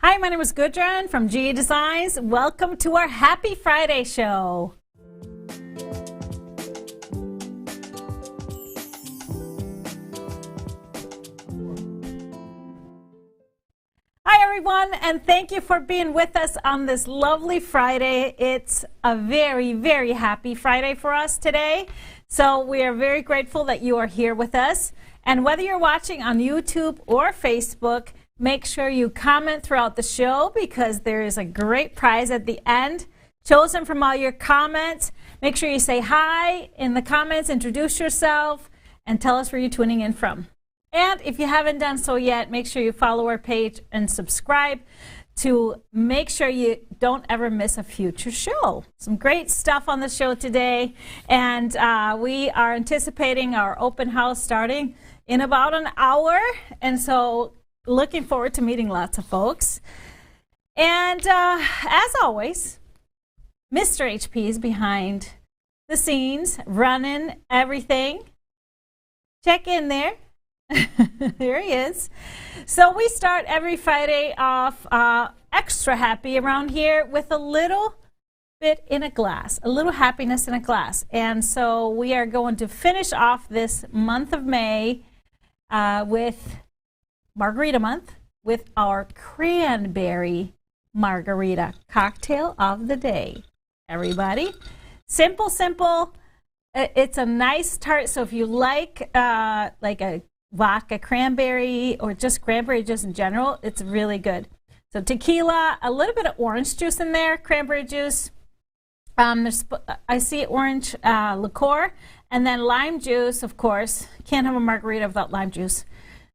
Hi, my name is Gudrun from GE Designs. Welcome to our Happy Friday show. Hi everyone, and thank you for being with us on this lovely Friday. It's a very, very happy Friday for us today. So we are very grateful that you are here with us. And whether you're watching on YouTube or Facebook, make sure you comment throughout the show because there is a great prize at the end chosen from all your comments. Make sure you say hi in the comments, introduce yourself, and tell us where you're tuning in from. And if you haven't done so yet, make sure you follow our page and subscribe to make sure you don't ever miss a future show. Some great stuff on the show today. And we are anticipating our open house starting in about an hour. And so looking forward to meeting lots of folks. And as always, Mr. HP is behind the scenes, running everything. Check in there. There he is. So we start every Friday off extra happy around here with a little bit in a glass, a little happiness in a glass. And so we are going to finish off this month of May with Margarita Month with our cranberry margarita cocktail of the day. Everybody, simple, simple. It's a nice tart. So if you like a vodka cranberry or just cranberry just in general, it's really good. So tequila, a little bit of orange juice in there, cranberry juice. I see orange liqueur, and then lime juice, of course. Can't have a margarita without lime juice.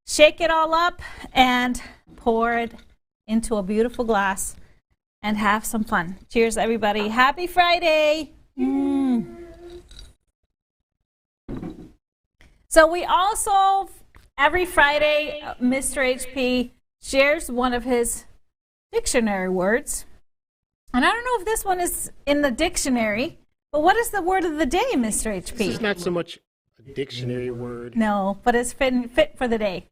Shake it all up and pour it into a beautiful glass and have some fun. Cheers, everybody. Happy Friday. So we also, every Friday, Mr. HP shares one of his dictionary words. And I don't know if this one is in the dictionary, but what is the word of the day, Mr. HP? This is not so much a dictionary word. No, but it's fit for the day.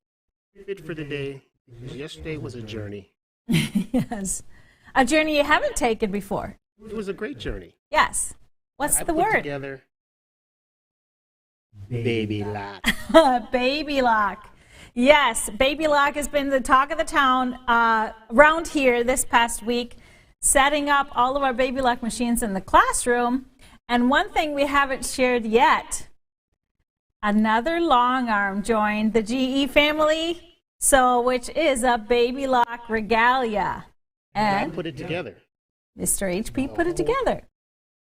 Fit for the day. Yesterday was a journey. Yes. A journey you haven't taken before. It was a great journey. Yes. What's the put word? Together, baby lock. Baby lock. Yes, baby lock has been the talk of the town around here this past week, setting up all of our baby lock machines in the classroom. And one thing we haven't shared yet, another long arm joined the GE family, which is a baby lock regalia. And I put it together. Mr. HP put it together.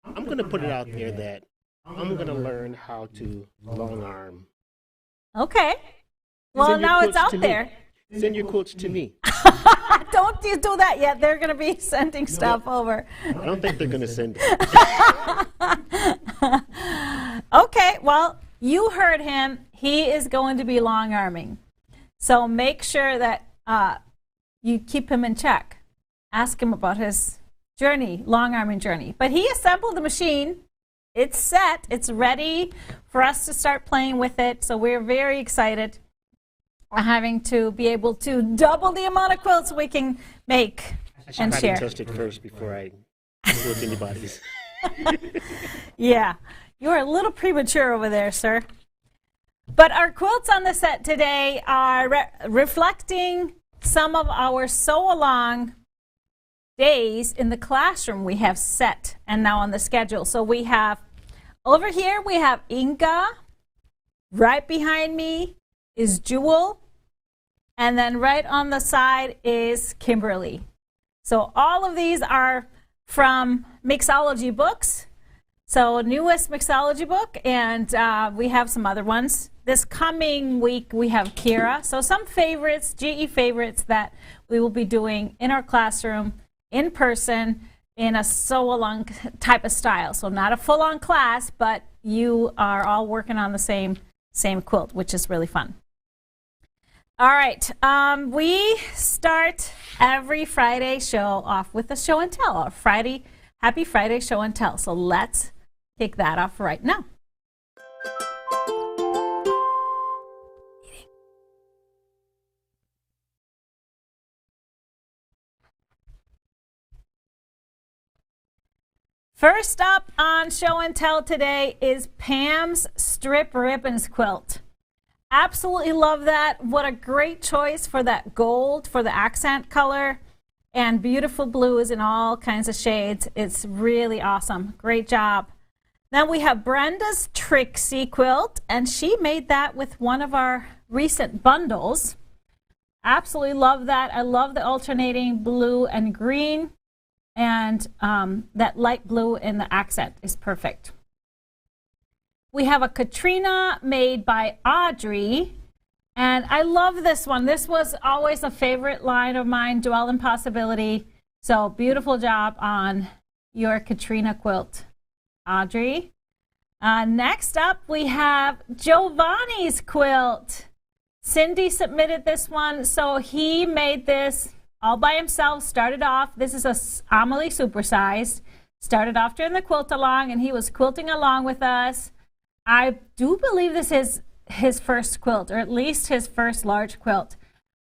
I'm going to put it out there that I'm going to learn how to long arm. Okay. Well, now it's out there. Send your quotes to me. Don't you do that yet. They're going to be sending stuff over. I don't think they're going to send it. Okay, well, you heard him. He is going to be long arming. So make sure that you keep him in check. Ask him about his journey, long arming journey. But he assembled the machine. It's set. It's ready for us to start playing with it. So we're very excited having to be able to double the amount of quilts we can make and share. I should test it first before I quote anybody's. Yeah, you're a little premature over there, sir. But our quilts on the set today are reflecting some of our sew-along days in the classroom we have set and now on the schedule. So we have, over here we have Inga, right behind me is Jewel, and then right on the side is Kimberly. So all of these are from mixology books. So newest mixology book, and we have some other ones. This coming week we have Kira. So some favorites, GE favorites that we will be doing in our classroom, in person, in a sew-along type of style. So not a full-on class, but you are all working on the same quilt, which is really fun. All right, we start every Friday show off with a show and tell, or Happy Friday show and tell. So let's kick that off right now. First up on show and tell today is Pam's Strip Ribbons quilt. Absolutely love that. What a great choice for that gold, for the accent color, and beautiful blues in all kinds of shades. It's really awesome. Great job. Then we have Brenda's Trixie quilt, and she made that with one of our recent bundles. Absolutely love that. I love the alternating blue and green, and that light blue in the accent is perfect. We have a Katrina made by Audrey, and I love this one. This was always a favorite line of mine, Dwell in Possibility. So beautiful job on your Katrina quilt, Audrey. Next up, we have Giovanni's quilt. Cindy submitted this one, so he made this all by himself, started off. This is a Amelie supersized. Started off during the quilt along, and he was quilting along with us. I do believe this is his first quilt, or at least his first large quilt.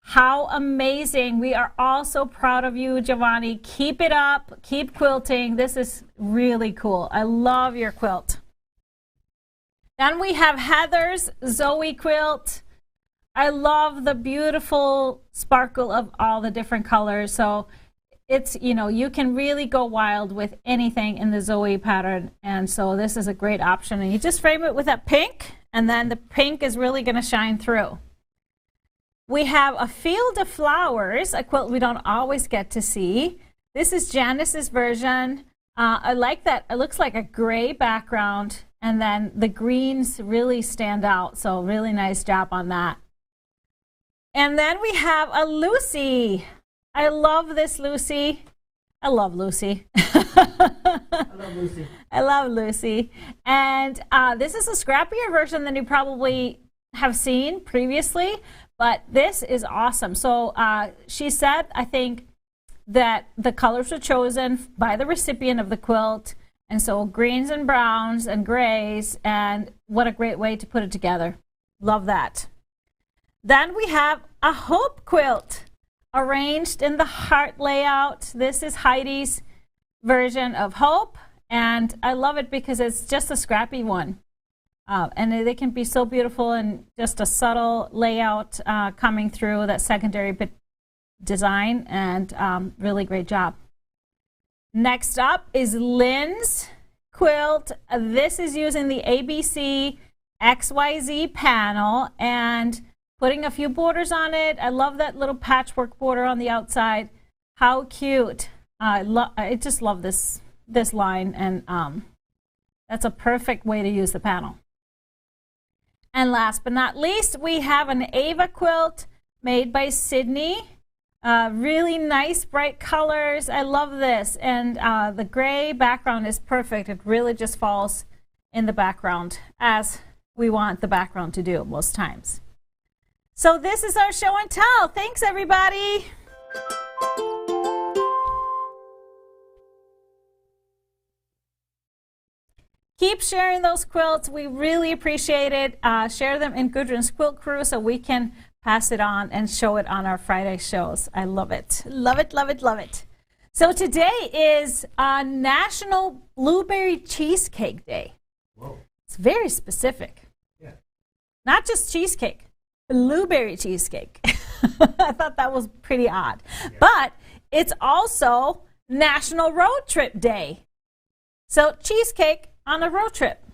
How amazing. We are all so proud of you, Giovanni. Keep it up. Keep quilting. This is really cool. I love your quilt. Then we have Heather's Zoe quilt. I love the beautiful sparkle of all the different colors. So it's, you know, you can really go wild with anything in the Zoe pattern. And so this is a great option. And you just frame it with that pink, and then the pink is really going to shine through. We have a Field of Flowers, a quilt we don't always get to see. This is Janice's version. I like that. It looks like a gray background, and then the greens really stand out. So really nice job on that. And then we have a Lucy. I love this Lucy. I love Lucy. I love Lucy. I love Lucy. And this is a scrappier version than you probably have seen previously, but this is awesome. So she said, I think, that the colors were chosen by the recipient of the quilt. And so greens and browns and grays, and what a great way to put it together. Love that. Then we have a Hope quilt, arranged in the heart layout. This is Heidi's version of Hope, and I love it because it's just a scrappy one. And they can be so beautiful, and just a subtle layout coming through that secondary design, and really great job. Next up is Lynn's quilt. This is using the ABC XYZ panel and putting a few borders on it. I love that little patchwork border on the outside. How cute. I just love this line, and that's a perfect way to use the panel. And last but not least, we have an Ava quilt made by Sydney. Really nice bright colors. I love this, and the gray background is perfect. It really just falls in the background as we want the background to do most times. So this is our show and tell. Thanks, everybody. Keep sharing those quilts. We really appreciate it. Share them in Gudrun's Quilt Crew so we can pass it on and show it on our Friday shows. I love it. Love it, love it, love it. So today is National Blueberry Cheesecake Day. Whoa. It's very specific. Yeah. not just cheesecake, blueberry cheesecake. I thought that was pretty odd. But it's also National Road Trip Day. So cheesecake on a road trip.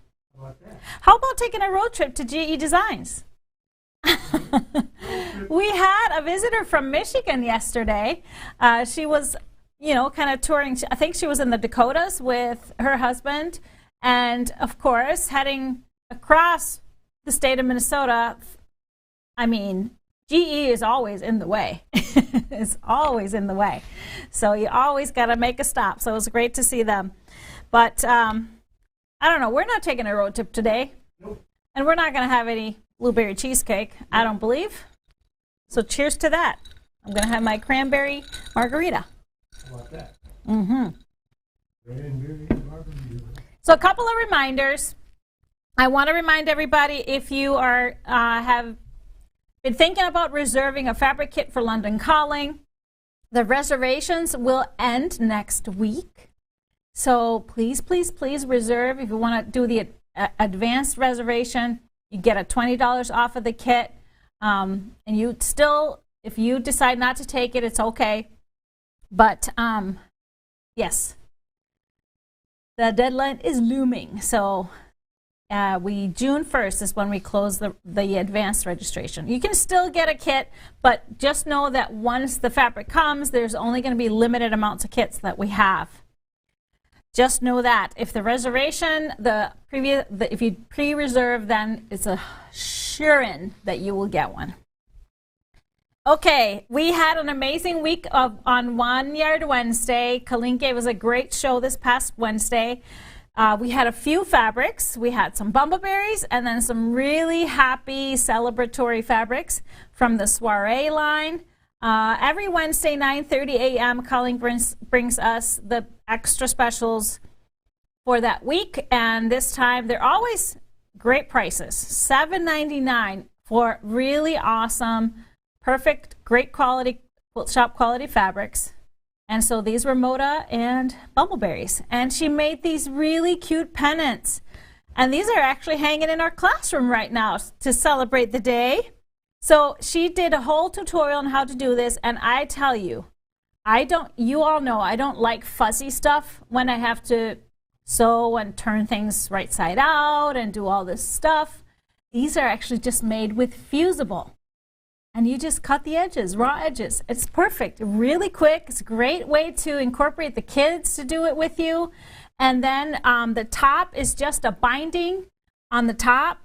How about taking a road trip to GE Designs? We had a visitor from Michigan yesterday. She was, kind of touring. I think she was in the Dakotas with her husband. And, of course, heading across the state of Minnesota. I mean, GE is always in the way. It's always in the way. So you always got to make a stop. So it was great to see them. But I don't know. We're not taking a road trip today. Nope. And we're not going to have any blueberry cheesecake, I don't believe. So cheers to that. I'm going to have my cranberry margarita. How about that? Mm-hmm. Cranberry margarita. So a couple of reminders. I want to remind everybody, if you are have been thinking about reserving a fabric kit for London Calling, the reservations will end next week. So please, please, please reserve. If you want to do the advanced reservation, you get a $20 off of the kit. And you still, if you decide not to take it, it's okay. But yes, the deadline is looming. So June 1st is when we close the advanced registration. You can still get a kit, but just know that once the fabric comes, there's only going to be limited amounts of kits that we have. Just know that if the reservation, if you pre-reserve, then it's a sure-in that you will get one. Okay, we had an amazing week on One Yard Wednesday. Colleen gave us a great show this past Wednesday. We had a few fabrics. We had some bumbleberries and then some really happy celebratory fabrics from the soiree line. Every Wednesday, 9:30 a.m., Colleen brings us the extra specials for that week. And this time, they're always great prices. $7.99 for really awesome, perfect, great quality, shop quality fabrics. And so these were Moda and bumbleberries. And she made these really cute pennants. And these are actually hanging in our classroom right now to celebrate the day. So she did a whole tutorial on how to do this. And I tell you, you all know I don't like fuzzy stuff when I have to sew and turn things right side out and do all this stuff. These are actually just made with fusible. And you just cut the edges, raw edges. It's perfect, really quick. It's a great way to incorporate the kids to do it with you. And then the top is just a binding on the top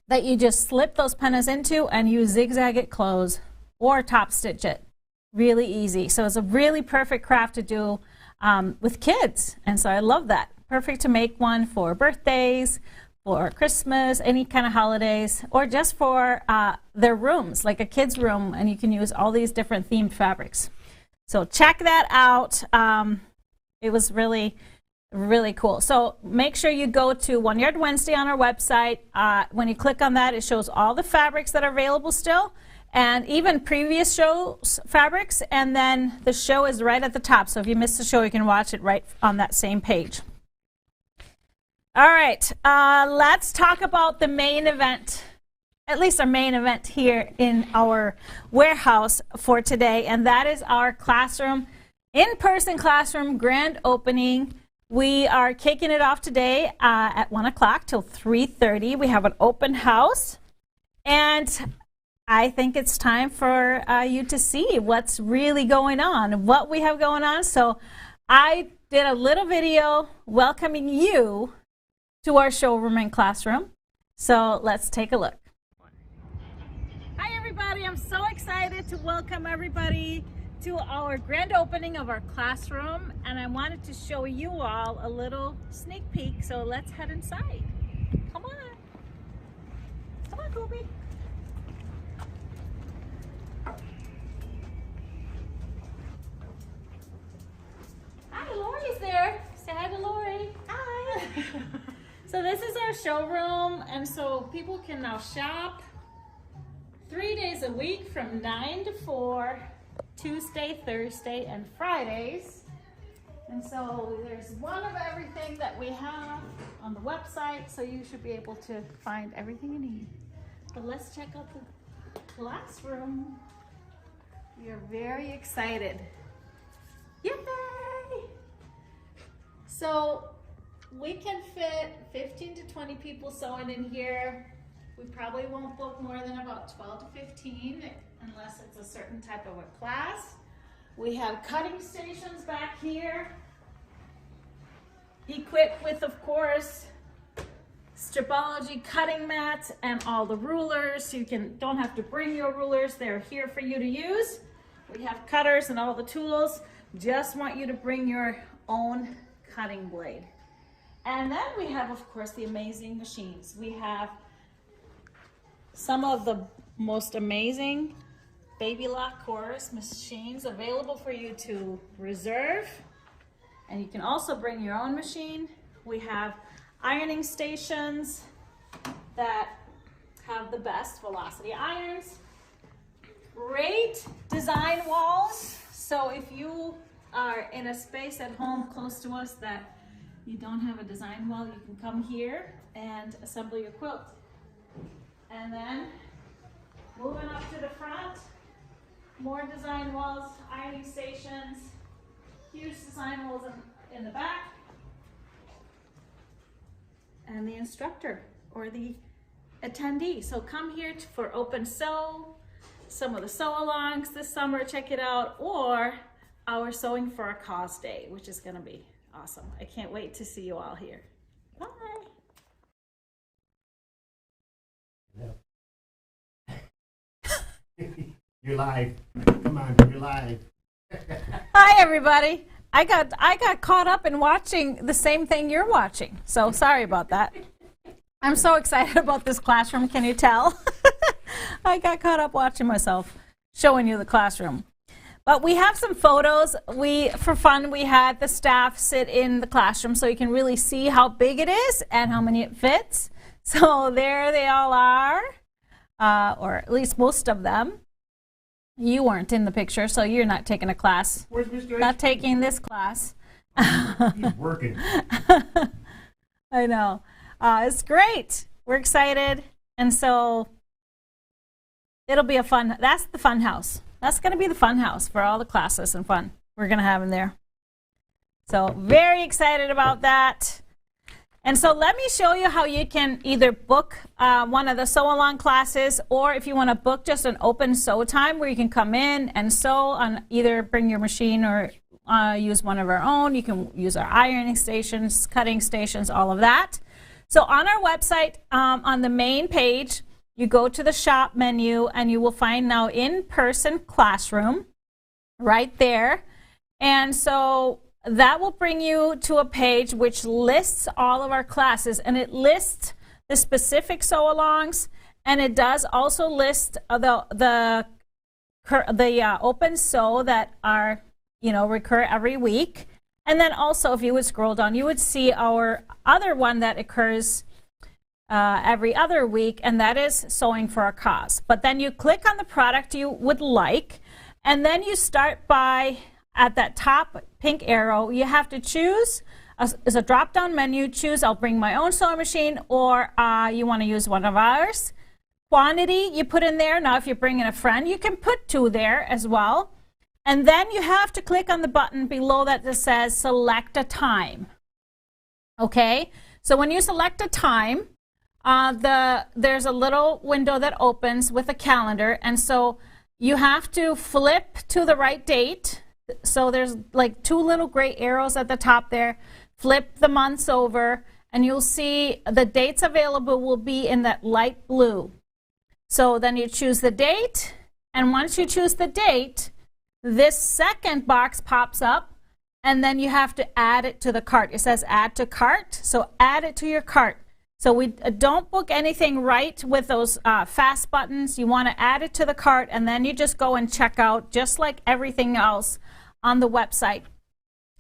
that you just slip those pennas into and you zigzag it close or top stitch it. Really easy. So it's a really perfect craft to do with kids. And so I love that. Perfect to make one for birthdays, for Christmas, any kind of holidays, or just for their rooms, like a kid's room, and you can use all these different themed fabrics. So check that out. It was really, really cool. So make sure you go to One Yard Wednesday on our website. When you click on that, it shows all the fabrics that are available still, and even previous shows fabrics, and then the show is right at the top. So if you missed the show, you can watch it right on that same page. All right, let's talk about the main event, at least our main event here in our warehouse for today, and that is our classroom, in-person classroom grand opening. We are kicking it off today at 1 o'clock till 3:30. We have an open house, and I think it's time for you to see what's really going on, what we have going on. So I did a little video welcoming you to our showroom and classroom. So let's take a look. Hi everybody, I'm so excited to welcome everybody to our grand opening of our classroom, and I wanted to show you all a little sneak peek, so let's head inside. Come on. Come on, Kobe. Hi, Lori's there. Say hi to Lori. Hi. So this is our showroom, and so people can now shop 3 days a week from 9 to 4, Tuesday, Thursday, and Fridays. And so there's one of everything that we have on the website, so you should be able to find everything you need. But let's check out the classroom. We are very excited. Yay! So we can fit 15 to 20 people sewing in here. We probably won't book more than about 12 to 15 unless it's a certain type of a class. We have cutting stations back here, equipped with, of course, stripology cutting mats and all the rulers. So you don't have to bring your rulers. They're here for you to use. We have cutters and all the tools. Just want you to bring your own cutting blade. And then we have, of course, the amazing machines. We have some of the most amazing baby lock chorus machines available for you to reserve. And you can also bring your own machine. We have ironing stations that have the best velocity irons. Great design walls. So if you are in a space at home close to us that you don't have a design wall, you can come here and assemble your quilt. And then moving up to the front, more design walls, ironing stations, huge design walls in the back, and the instructor or the attendee. So come here for open sew, some of the sew-alongs this summer, check it out, or our Sewing for a Cause Day, which is gonna be awesome. I can't wait to see you all here. Bye. You're live. Come on, you're live. Hi everybody. I got caught up in watching the same thing you're watching. So sorry about that. I'm so excited about this classroom, can you tell? I got caught up watching myself, showing you the classroom. But we have some photos. For fun, we had the staff sit in the classroom so you can really see how big it is and how many it fits. So there they all are, or at least most of them. You weren't in the picture, so you're not taking a class. Where's Miss Grace? Not taking this class. He's working. I know. It's great. We're excited. And so it'll be that's the fun house. That's going to be the fun house for all the classes and fun we're going to have in there. So very excited about that. And so let me show you how you can either book one of the sew-along classes, or if you want to book just an open sew time where you can come in and sew on, either bring your machine or use one of our own. You can use our ironing stations, cutting stations, all of that. So on our website, on the main page, you go to the shop menu and you will find now in-person classroom right there. And so that will bring you to a page which lists all of our classes, and it lists the specific sew-alongs, and it does also list the open sew that are, recur every week. And then also, if you would scroll down, you would see our other one that occurs every other week, and that is Sewing for a Cause. But then you click on the product you would like, and then you start by, at that top pink arrow, you have to choose, as a drop-down menu, choose I'll bring my own sewing machine, or you want to use one of ours. Quantity you put in there. Now if you're bringing a friend, you can put 2 there as well. And then you have to click on the button below that says select a time. Okay, so when you select a time, there's a little window that opens with a calendar, and so you have to flip to the right date. So there's like 2 little gray arrows at the top there. Flip the months over, and you'll see the dates available will be in that light blue. So then you choose the date, and once you choose the date, this second box pops up, and then you have to add it to the cart. It says add to cart, so add it to your cart. So we don't book anything right with those fast buttons. You want to add it to the cart, and then you just go and check out, just like everything else on the website.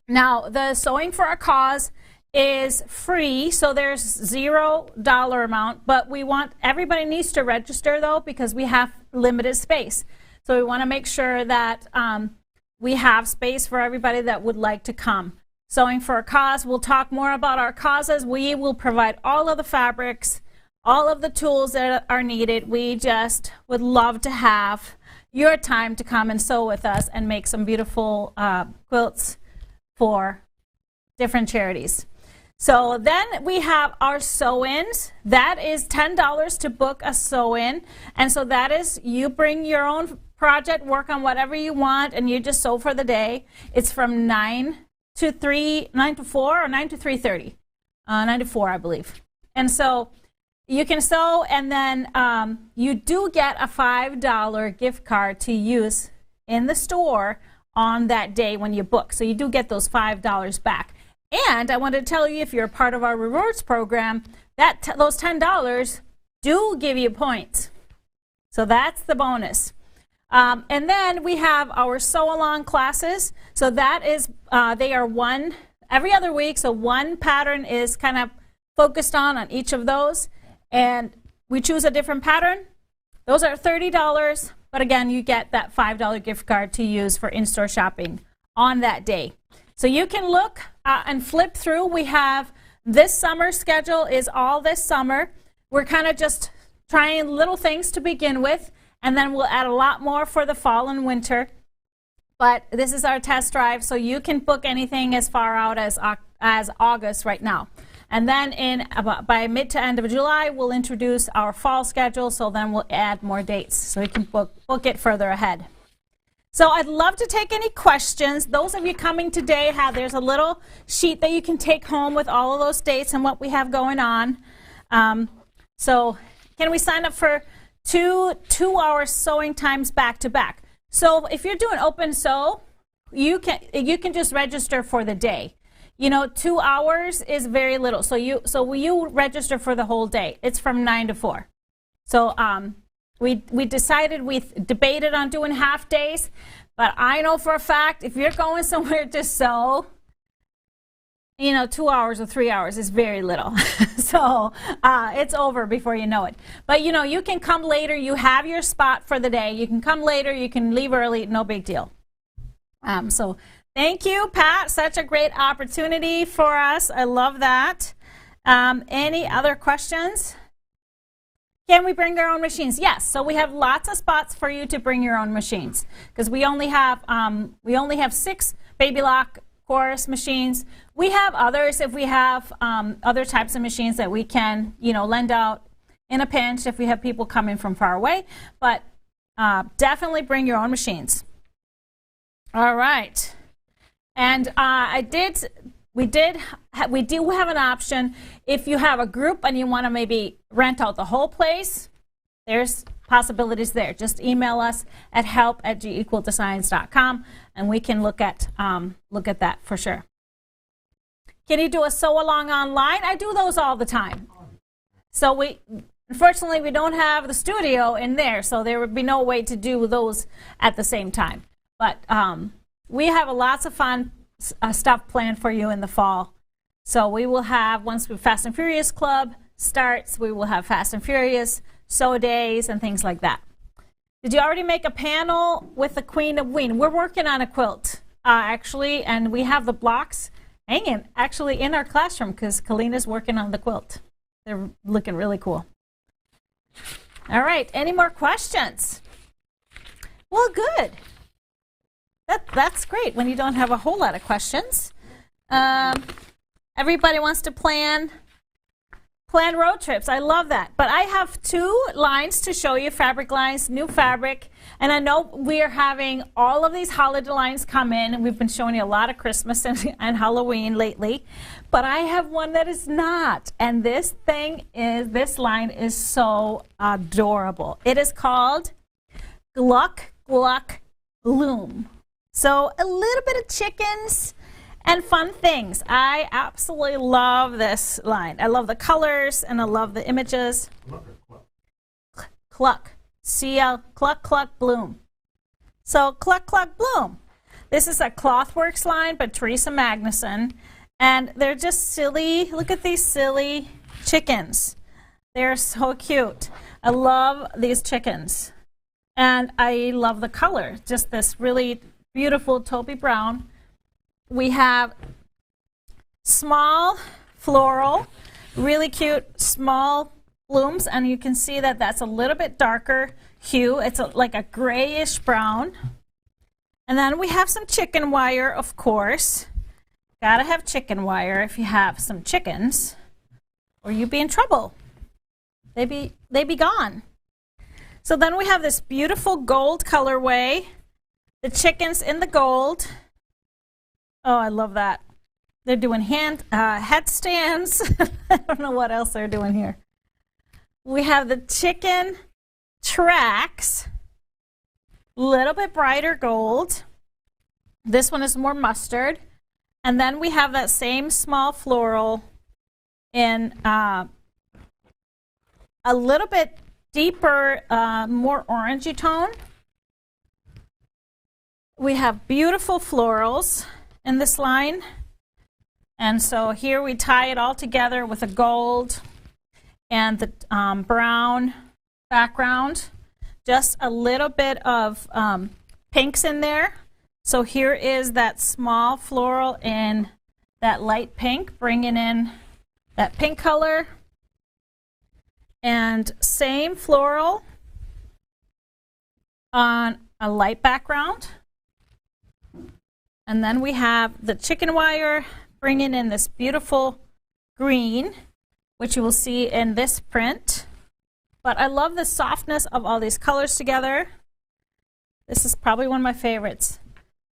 Now, the Sewing for a Cause is free, so there's $0 amount, but everybody needs to register though, because we have limited space. So we want to make sure that we have space for everybody that would like to come. Sewing for a Cause, we'll talk more about our causes. We will provide all of the fabrics, all of the tools that are needed. We just would love to have your time to come and sew with us and make some beautiful quilts for different charities. So then we have our sew-ins. That is $10 to book a sew-in. And so that is, you bring your own project, work on whatever you want, and you just sew for the day. It's from 9 to 4 or 9 to 3:30. 9 to 4, I believe. And so you can sew, and then you do get a $5 gift card to use in the store on that day when you book. So you do get those $5 back. And I wanted to tell you, if you're a part of our rewards program, that those $10 do give you points. So that's the bonus. And then we have our sew-along classes. So that is, they are every other week. So one pattern is kind of focused on each of those. And we choose a different pattern. Those are $30. But again, you get that $5 gift card to use for in-store shopping on that day. So you can look and flip through. We have this summer schedule is all this summer. We're kind of just trying little things to begin with, and then we'll add a lot more for the fall and winter. But this is our test drive, so you can book anything as far out as August right now. And then by mid to end of July, we'll introduce our fall schedule, so then we'll add more dates, so you can book it further ahead. So I'd love to take any questions. Those of you coming today, there's a little sheet that you can take home with all of those dates and what we have going on. So can we sign up for two-hour sewing times back to back? So if you're doing open sew, you can just register for the day. 2 hours is very little. So you register for the whole day. It's from 9 to 4. So we debated on doing half days, but I know for a fact if you're going somewhere to sew, 2 hours or 3 hours is very little. So it's over before you know it. But you can come later. You have your spot for the day. You can come later. You can leave early. No big deal. So thank you, Pat. Such a great opportunity for us. I love that. Any other questions? Can we bring our own machines? Yes. So we have lots of spots for you to bring your own machines, because we only have 6 Baby Lock chorus machines. We have others if we have other types of machines that we can lend out in a pinch if we have people coming from far away. But definitely bring your own machines. All right. And we do have an option if you have a group and you want to maybe rent out the whole place. There's possibilities there. Just email us at help@gequaldesigns.com and we can look at that for sure. Can you do a sew along online? I do those all the time. So unfortunately we don't have the studio in there, so there would be no way to do those at the same time. But we have lots of fun stuff planned for you in the fall. So we will have, once the Fast and Furious Club starts, we will have Fast and Furious sew days and things like that. Did you already make a panel with the Queen of Ween? We're working on a quilt actually, and we have the blocks hanging actually in our classroom because Kalina's working on the quilt. They're looking really cool. All right, any more questions? Well, good. That's great when you don't have a whole lot of questions. Everybody wants to plan road trips. I love that. But I have 2 lines to show you, fabric lines, new fabric. And I know we are having all of these holiday lines come in, and we've been showing you a lot of Christmas and Halloween lately. But I have one that is not. And this line is so adorable. It is called Gluck Gluck Bloom. So a little bit of chickens and fun things. I absolutely love this line. I love the colors and I love the images. Cluck. C-L, Cluck Cluck Bloom. So Cluck Cluck Bloom. This is a Clothworks line by Teresa Magnuson. And they're just silly. Look at these silly chickens. They're so cute. I love these chickens. And I love the color. Just this really beautiful taupey brown. We have small floral, really cute small blooms, and you can see that that's a little bit darker hue. It's like a grayish brown. And then we have some chicken wire, of course. Gotta have chicken wire if you have some chickens, or you be in trouble. They be gone. So then we have this beautiful gold colorway. The chickens in the gold. Oh, I love that. They're doing headstands. I don't know what else they're doing here. We have the chicken tracks. Little bit brighter gold. This one is more mustard. And then we have that same small floral in a little bit deeper, more orangey tone. We have beautiful florals in this line. And so here we tie it all together with a gold and the brown background. Just a little bit of pinks in there. So here is that small floral in that light pink, bringing in that pink color. And same floral on a light background. And then we have the chicken wire bringing in this beautiful green, which you will see in this print. But I love the softness of all these colors together. This is probably one of my favorites.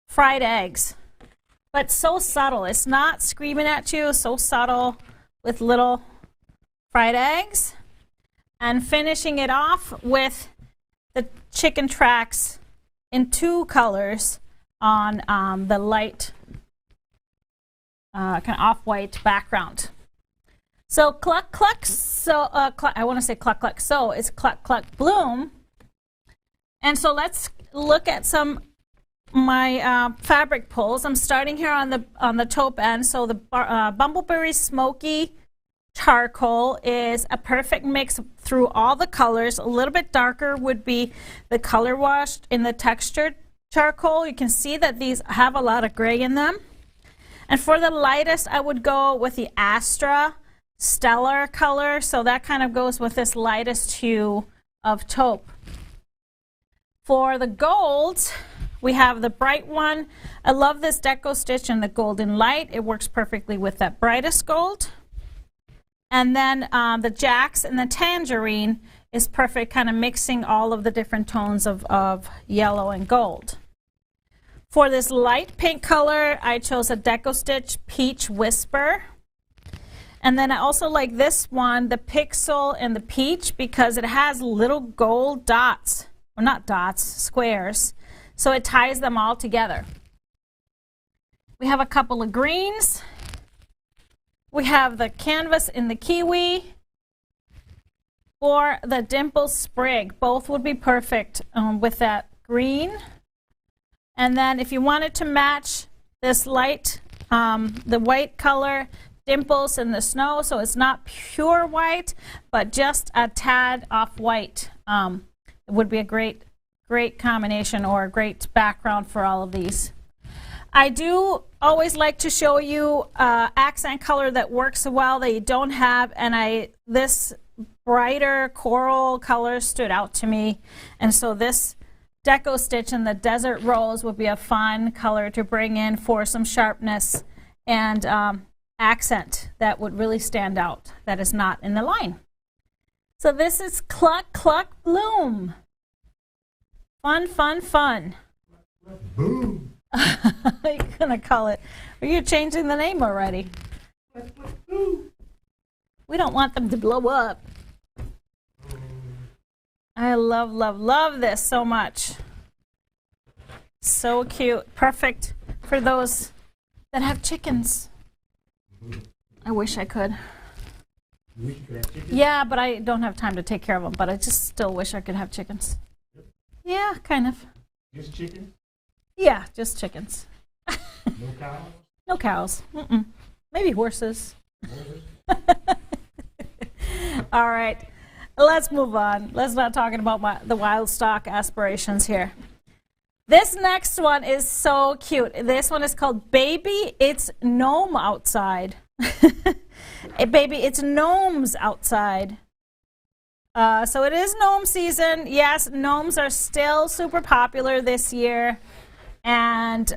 Fried eggs. But so subtle. It's not screaming at you. So subtle with little fried eggs. And finishing it off with the chicken tracks in 2 colors on the light, kind of off-white background. So cluck cluck, so I want to say cluck cluck, so it's cluck cluck bloom. And so let's look at some my fabric pulls. I'm starting here on the taupe end. So the Bumbleberry Smoky Charcoal is a perfect mix through all the colors. A little bit darker would be the color washed in the textured charcoal. You can see that these have a lot of gray in them. And for the lightest, I would go with the Astra Stellar color. So that kind of goes with this lightest hue of taupe. For the golds, we have the bright one. I love this deco stitch in the golden light. It works perfectly with that brightest gold. And then the jacks and the tangerine is perfect, kind of mixing all of the different tones of yellow and gold. For this light pink color, I chose a deco stitch Peach Whisper. And then I also like this one, the Pixel and the Peach, because it has little gold dots, or not dots, squares. So it ties them all together. We have a couple of greens. We have the canvas in the kiwi or the dimple sprig. Both would be perfect with that green. And then if you wanted to match this light, the white color, dimples in the snow, so it's not pure white, but just a tad off white. It would be a great combination or a great background for all of these. I do always like to show you accent color that works well that you don't have, and this brighter coral color stood out to me, and so this deco stitch in the Desert Rose would be a fun color to bring in for some sharpness and accent that would really stand out that is not in the line. So this is Cluck Cluck Bloom. Fun, fun, fun. Boom. You're gonna call it, or you're changing the name already. We don't want them to blow up. I love, love, love this so much. So cute. Perfect for those that have chickens. I wish I could. You wish you could have chicken? Yeah, but I don't have time to take care of them, but I just still wish I could have chickens. Yeah, kind of. Just chicken? Yeah, just chickens. No cows? No cows. Mm-mm. Maybe horses. All right, let's move on. Let's not talking about the wild stock aspirations here. This next one is so cute. This one is called Baby, It's Gnome Outside. Hey, baby, it's gnomes outside. So it is gnome season. Yes, gnomes are still super popular this year, and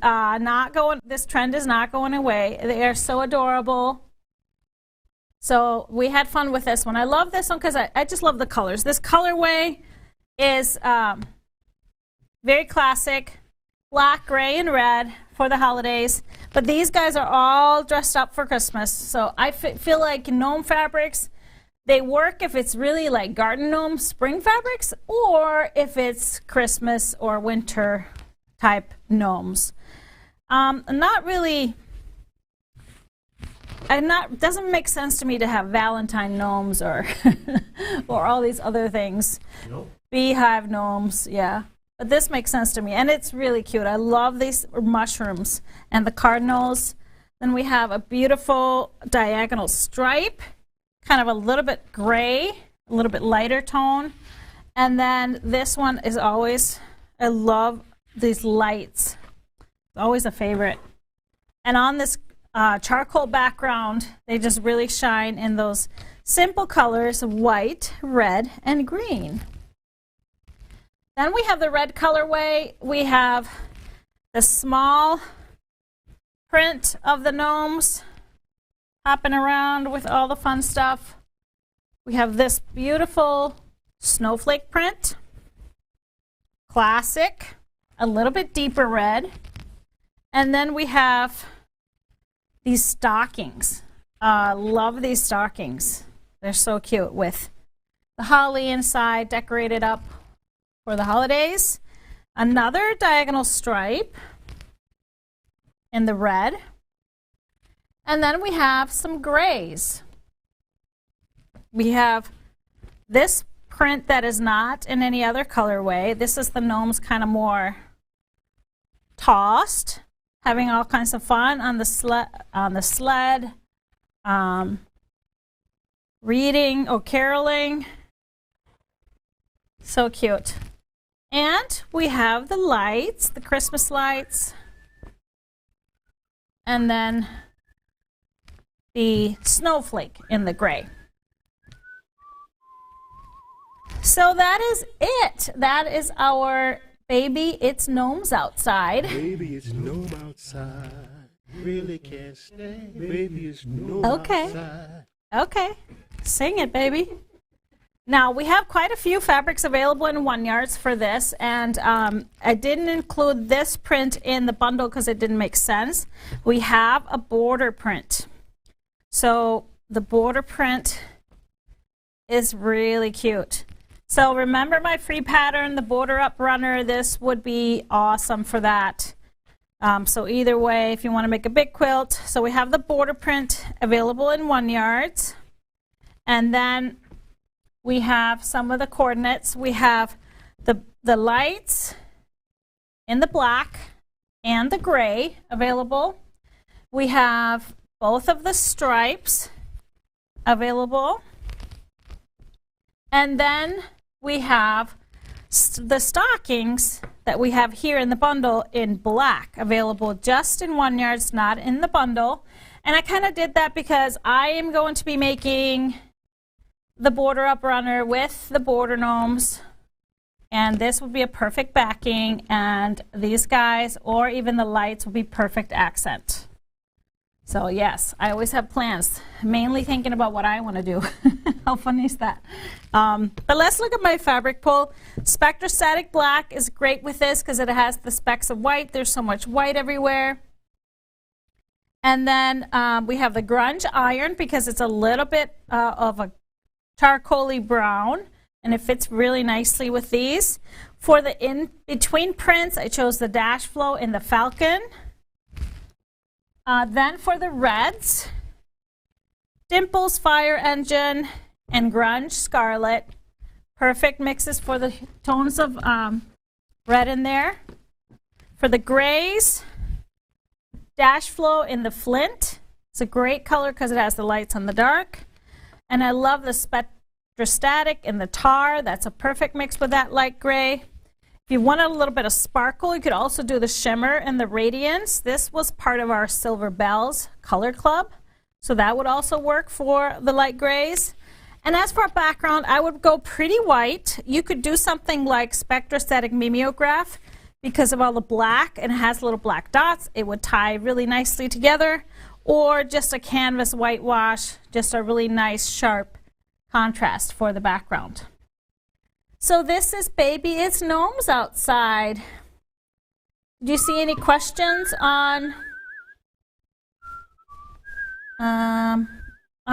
this trend is not going away. They are so adorable. So we had fun with this one. I love this one because I just love the colors. This colorway is very classic, black, gray, and red for the holidays. But these guys are all dressed up for Christmas. So I feel like gnome fabrics, they work if it's really like garden gnome spring fabrics, or if it's Christmas or winter type gnomes. Not really. Doesn't make sense to me to have Valentine gnomes or or all these other things. Nope. Beehive gnomes, yeah. But this makes sense to me, and it's really cute. I love these mushrooms and the cardinals. Then we have a beautiful diagonal stripe, kind of a little bit gray, a little bit lighter tone. And then this one is always, I love these lights. It's always a favorite. And on this charcoal background, they just really shine in those simple colors of white, red, and green. Then we have the red colorway. We have the small print of the gnomes hopping around with all the fun stuff. We have this beautiful snowflake print, classic, a little bit deeper red. And then we have these stockings. Love these stockings. They're so cute with the holly inside decorated up for the holidays. Another diagonal stripe in the red. And then we have some grays. We have this print that is not in any other colorway. This is the gnomes kind of more tossed, having all kinds of fun on the sled, reading or caroling. So cute. And we have the lights, the Christmas lights, and then the snowflake in the gray. So that is it. That is our baby, it's gnomes outside. Baby, it's gnome outside. Really can't stay. Baby, it's gnome Okay. outside. Okay, sing it, baby. Now, we have quite a few fabrics available in 1-yards for this, and I didn't include this print in the bundle because it didn't make sense. We have a border print. So the border print is really cute. So remember my free pattern, the border up runner, this would be awesome for that. So either way, if you want to make a big quilt. So we have the border print available in 1-yards. And then we have some of the coordinates. We have the lights in the black and the gray available. We have both of the stripes available. And then we have the stockings that we have here in the bundle in black, available just in 1-yards, not in the bundle. And I kind of did that because I am going to be making the border up runner with the border gnomes, and this would be a perfect backing, and these guys or even the lights would be perfect accent. So yes, I always have plans, mainly thinking about what I want to do. How funny is that? But let's look at my fabric pull. Spectrostatic black is great with this because it has the specks of white. There's so much white everywhere. And then we have the grunge iron because it's a little bit of a charcoaly brown, and it fits really nicely with these. For the in-between prints, I chose the dash flow in the falcon. Then for the reds, Dimples Fire Engine and Grunge Scarlet. Perfect mixes for the tones of red in there. For the grays, Dash Flow in the Flint. It's a great color because it has the lights on the dark. And I love the Spectrostatic in the tar. That's a perfect mix with that light gray. If you wanted a little bit of sparkle, you could also do the shimmer and the radiance. This was part of our Silver Bells color club, so that would also work for the light grays. And as for a background, I would go pretty white. You could do something like spectrostatic mimeograph because of all the black, and it has little black dots. It would tie really nicely together. Or just a canvas whitewash, just a really nice sharp contrast for the background. So this is Baby It's Gnomes Outside. Do you see any questions on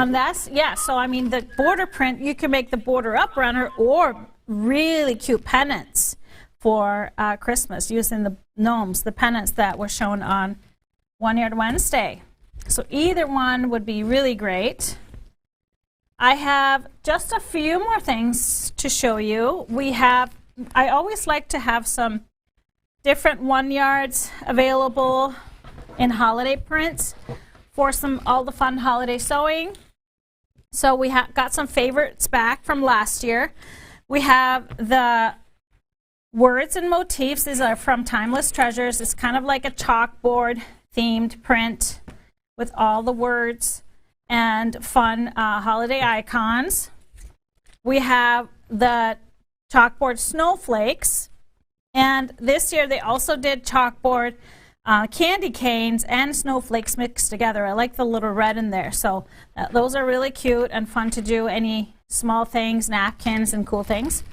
this? Yeah, so I mean the border print, you can make the border up runner or really cute pennants for Christmas using the gnomes, the pennants that were shown on One Yard Wednesday. So either one would be really great. I have just a few more things to show you. I always like to have some different 1 yards available in holiday prints for all the fun holiday sewing. So we got some favorites back from last year. We have the words and motifs. These are from Timeless Treasures. It's kind of like a chalkboard themed print with all the words and fun holiday icons. We have the chalkboard snowflakes, and this year they also did chalkboard candy canes and snowflakes mixed together. I like the little red in there, so those are really cute and fun to do any small things, napkins and cool things.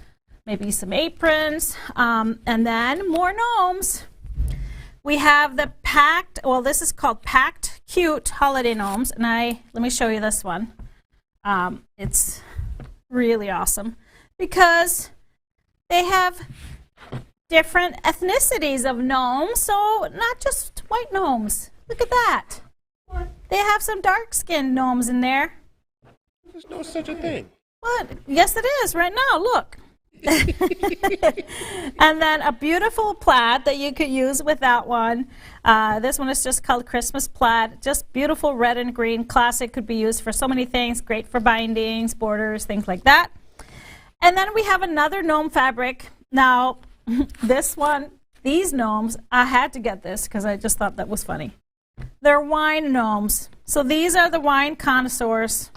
Maybe some aprons, and then more gnomes. We have the packed, well, this is called Packed Cute Holiday Gnomes, and let me show you this one. It's really awesome because they have different ethnicities of gnomes, so not just white gnomes. Look at that. They have some dark-skinned gnomes in there. There's no such a thing. What? Yes, it is right now. Look. And then a beautiful plaid that you could use with that one. This one is just called Christmas Plaid. Just beautiful red and green. Classic, could be used for so many things. Great for bindings, borders, things like that. And then we have another gnome fabric. Now, this one, these gnomes, I had to get this because I just thought that was funny. They're wine gnomes. So these are the wine connoisseurs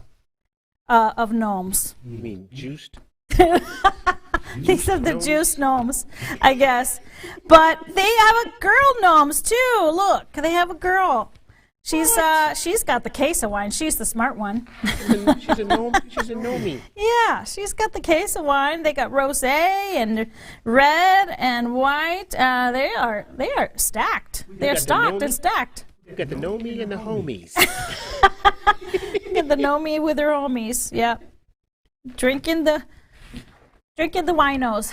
of gnomes. You mean juiced? These are the juice gnomes, I guess. But they have a girl gnomes too. Look, they have a girl. She's got the case of wine. She's the smart one. She's a gnome. She's a gnomie. Yeah, she's got the case of wine. They got rosé and red and white. They are stacked. They're stocked and stacked. You got the gnomie and the homies. Get the gnomie with her homies. Yeah, drinking the winos.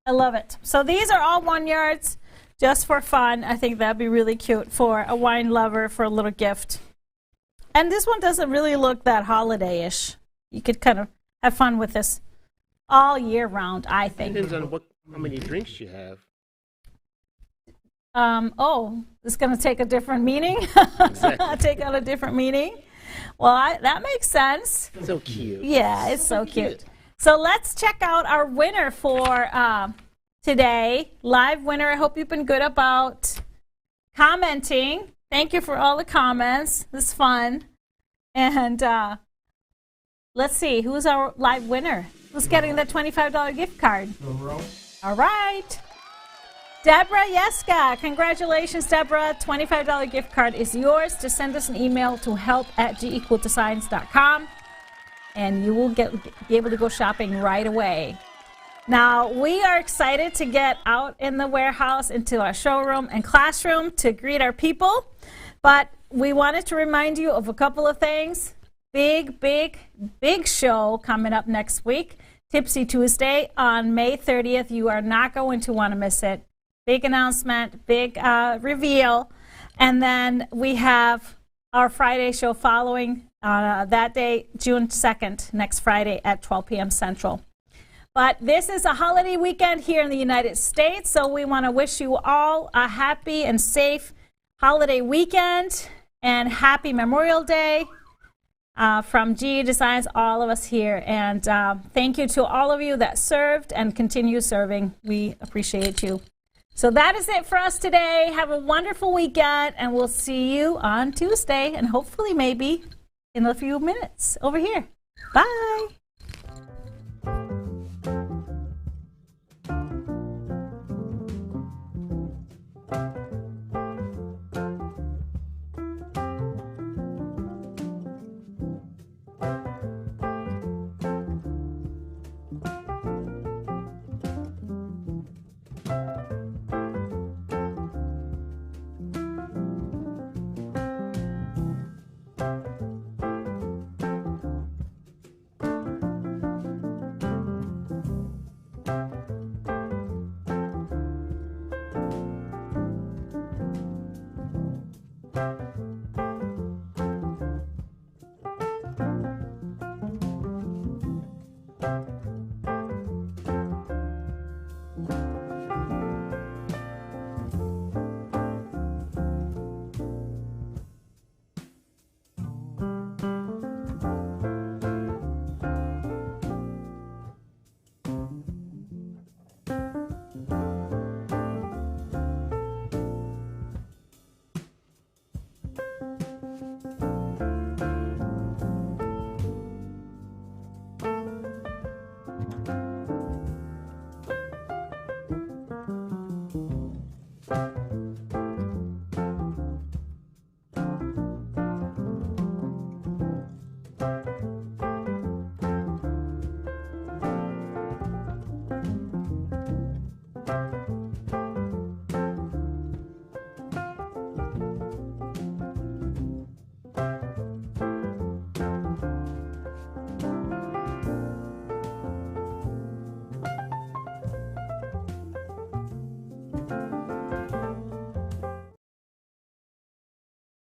I love it. So these are all 1 yards. Just for fun. I think that'd be really cute for a wine lover for a little gift. And this one doesn't really look that holiday-ish. You could kind of have fun with this all year round, I think. Depends on how many drinks you have. It's going to take a different meaning? Exactly. Take on a different meaning? Well, that makes sense. So cute. Yeah, it's so cute. So let's check out our winner for today. Live winner. I hope you've been good about commenting. Thank you for all the comments. This is fun. And let's see, who's our live winner? Who's getting the $25 gift card? All right. Deborah Yeska. Congratulations, Deborah. $25 gift card is yours. To send us an email to help@gequaltoscience.com, and you will be able to go shopping right away. Now, we are excited to get out in the warehouse into our showroom and classroom to greet our people, but we wanted to remind you of a couple of things. Big show coming up next week, Tipsy Tuesday on May 30th. You are not going to want to miss it. Big announcement, big reveal. And then we have our Friday show following that day, June 2nd, next Friday at 12 p.m. Central. But this is a holiday weekend here in the United States, so we want to wish you all a happy and safe holiday weekend and happy Memorial Day from GE Designs, all of us here. And thank you to all of you that served and continue serving. We appreciate you. So that is it for us today. Have a wonderful weekend, and we'll see you on Tuesday, and hopefully maybe in a few minutes over here. Bye. Bye.